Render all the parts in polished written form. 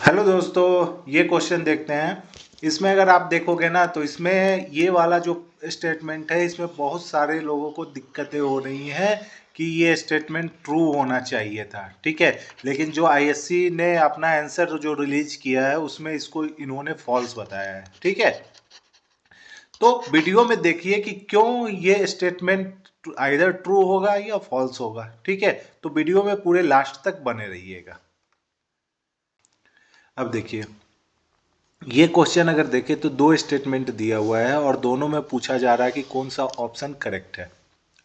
Hello दोस्तों, ये question देखते हैं। इसमें अगर आप देखोगे ना तो इसमें ये वाला जो स्टेटमेंट है इसमें बहुत सारे लोगों को दिक्कतें हो रही हैं कि ये स्टेटमेंट ट्रू होना चाहिए था, ठीक है। लेकिन जो आईएससी ने अपना आंसर जो रिलीज किया है उसमें इसको इन्होंने फॉल्स बताया है, ठीक है। तो वीडियो में देखिए कि क्यों ये स्टेटमेंट आइदर ट्रू होगा या फॉल्स होगा, ठीक है। तो वीडियो में पूरे लास्ट तक बने रहिएगा। अब देखिए, ये क्वेश्चन अगर देखें तो दो स्टेटमेंट दिया हुआ है और दोनों में पूछा जा रहा है कि कौन सा ऑप्शन करेक्ट है,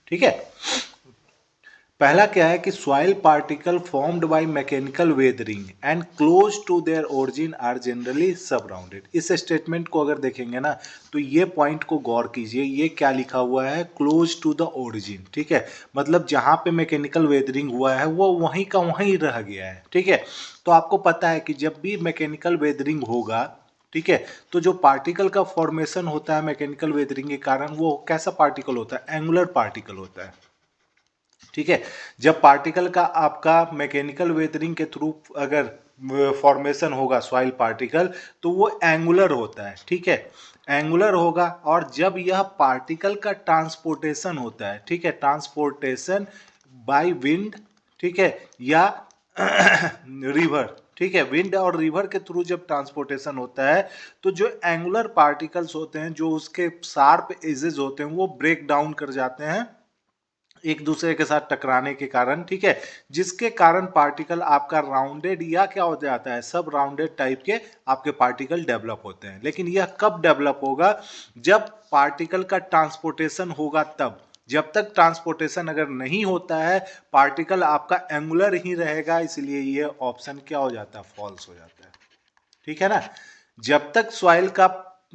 ठीक है। पहला क्या है कि soil particle formed by mechanical weathering and close to their origin are generally sub rounded. इस स्टेटमेंट को अगर देखेंगे ना तो ये पॉइंट को गौर कीजिए, ये क्या लिखा हुआ है, क्लोज टू द ओरिजिन, ठीक है। मतलब जहां पे मैकेनिकल वेदरिंग हुआ है वो वहीं का वहीं रह गया है, ठीक है। तो आपको पता है कि जब भी मैकेनिकल वेदरिंग होगा, ठीक है, तो जो पार्टिकल का फॉर्मेशन होता है मैकेनिकल वेदरिंग के कारण वो कैसा पार्टिकल होता है, एंगुलर पार्टिकल होता है, ठीक है। जब पार्टिकल का आपका मैकेनिकल वेदरिंग के थ्रू अगर फॉर्मेशन होगा सॉइल पार्टिकल तो वो एंगुलर होता है, ठीक है, एंगुलर होगा। और जब यह पार्टिकल का ट्रांसपोर्टेशन होता है, ठीक है, ट्रांसपोर्टेशन बाय विंड, ठीक है, या रिवर, ठीक है, विंड और रिवर के थ्रू जब ट्रांसपोर्टेशन होता है तो जो एंगुलर पार्टिकल्स होते हैं, जो उसके शार्प एजेस होते हैं, वो ब्रेक डाउन कर जाते हैं एक दूसरे के साथ टकराने के कारण, ठीक है, जिसके कारण पार्टिकल आपका राउंडेड या क्या हो जाता है, सब राउंडेड टाइप के आपके पार्टिकल डेवलप होते हैं। लेकिन यह कब डेवलप होगा, जब पार्टिकल का ट्रांसपोर्टेशन होगा तब। जब तक ट्रांसपोर्टेशन अगर नहीं होता है पार्टिकल आपका एंगुलर ही रहेगा, इसलिए ये ऑप्शन क्या हो जाता है, फॉल्स हो जाता है, ठीक है ना। जब तक सॉइल का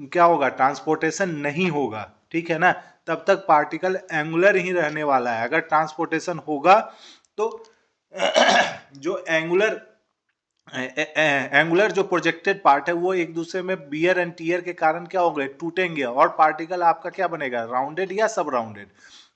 क्या होगा, ट्रांसपोर्टेशन नहीं होगा, ठीक है ना, तब तक पार्टिकल एंगुलर ही रहने वाला है। अगर ट्रांसपोर्टेशन होगा तो जो एंगुलर जो प्रोजेक्टेड पार्ट है वो एक दूसरे में बियर एंड टीयर के कारण क्या होंगे, टूटेंगे और पार्टिकल आपका क्या बनेगा, राउंडेड या सब राउंडेड।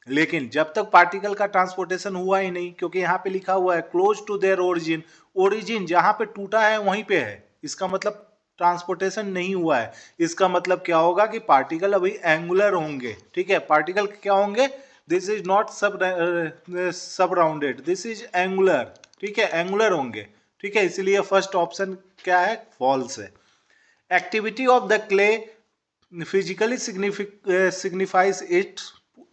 लेकिन जब तक पार्टिकल का ट्रांसपोर्टेशन हुआ ही नहीं, क्योंकि यहाँ पे लिखा हुआ है close to their origin, origin जहां पे टूटा है वहीं पे है, इसका मतलब ट्रांसपोर्टेशन नहीं हुआ है। इसका मतलब क्या होगा कि पार्टिकल अभी एंगुलर होंगे, ठीक है, पार्टिकल क्या होंगे, दिस इज नॉट सब राउंडेड, दिस इज एंगुलर, ठीक है, एंगुलर होंगे, ठीक है। इसलिए फर्स्ट ऑप्शन क्या है, फॉल्स है। Activity of the clay physically signifies it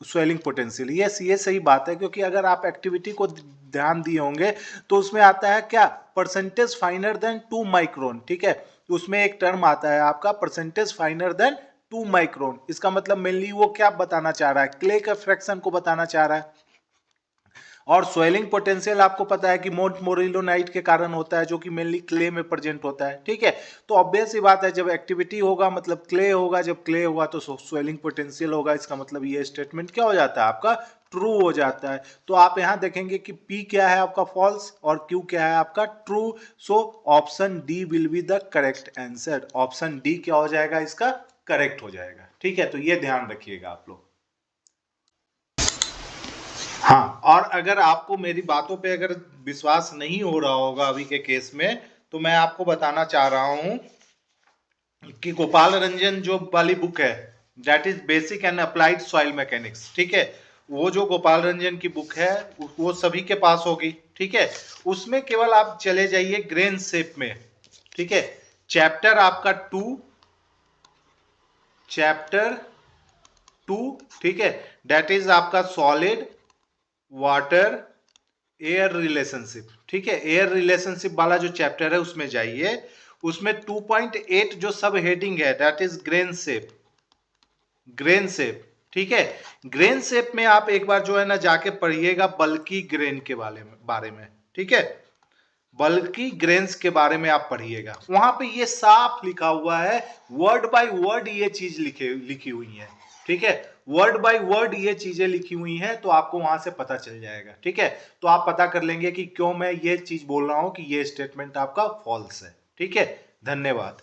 swelling potential. Yes, ये सही बात है, क्योंकि अगर आप एक्टिविटी को ध्यान दिए होंगे तो उसमें आता है क्या, परसेंटेज फाइनर देन 2 माइक्रोन, ठीक है। उसमें एक टर्म आता है आपका परसेंटेज फाइनर देन 2 माइक्रोन। इसका मतलब मेनली वो क्या बताना चाह रहा है, क्ले का फ्रैक्शन को बताना चाह रहा है। और स्वेलिंग पोटेंशियल आपको पता है कि मोरिलोनाइट के कारण होता है, जो कि मेनली क्ले में प्रेजेंट होता है, ठीक है। तो ऑब्वियस ही बात है, जब एक्टिविटी होगा मतलब क्ले होगा, जब क्ले होगा तो स्वेलिंग पोटेंशियल होगा। इसका मतलब ये स्टेटमेंट क्या हो जाता है, आपका ट्रू हो जाता है। तो आप यहां देखेंगे कि P क्या है आपका फॉल्स और Q क्या है आपका true. So option D will be the correct answer. Option D क्या हो जाएगा, इसका करेक्ट हो जाएगा, ठीक है। तो ये ध्यान रखिएगा आप लोग। हाँ, और अगर आपको मेरी बातों पे अगर विश्वास नहीं हो रहा होगा अभी के केस में, तो मैं आपको बताना चाह रहा हूं कि गोपाल रंजन जो वाली बुक है, that is basic and applied soil mechanics, ठीक है, वो जो गोपाल रंजन की बुक है वो सभी के पास होगी, ठीक है। उसमें केवल आप चले जाइए ग्रेन शेप में, ठीक है, चैप्टर आपका 2, चैप्टर 2, ठीक है, दैट इज आपका सॉलिड वाटर एयर रिलेशनशिप, ठीक है, एयर रिलेशनशिप वाला जो चैप्टर है उसमें जाइए। उसमें 2.8 जो सब हेडिंग है that is grain shape, grain shape, ठीक है। ग्रेन शेप में आप एक बार जो है ना जाके पढ़िएगा बल्कि ग्रेन के बारे में, ठीक है, बल्कि ग्रेन्स के बारे में आप पढ़िएगा। वहां पे ये साफ लिखा हुआ है, वर्ड बाय वर्ड ये चीज लिखी हुई है, ठीक है, वर्ड बाय वर्ड ये चीजें लिखी हुई हैं, तो आपको वहां से पता चल जाएगा, ठीक है। तो आप पता कर लेंगे कि क्यों मैं ये चीज बोल रहा हूं कि ये स्टेटमेंट आपका फॉल्स है, ठीक है। धन्यवाद।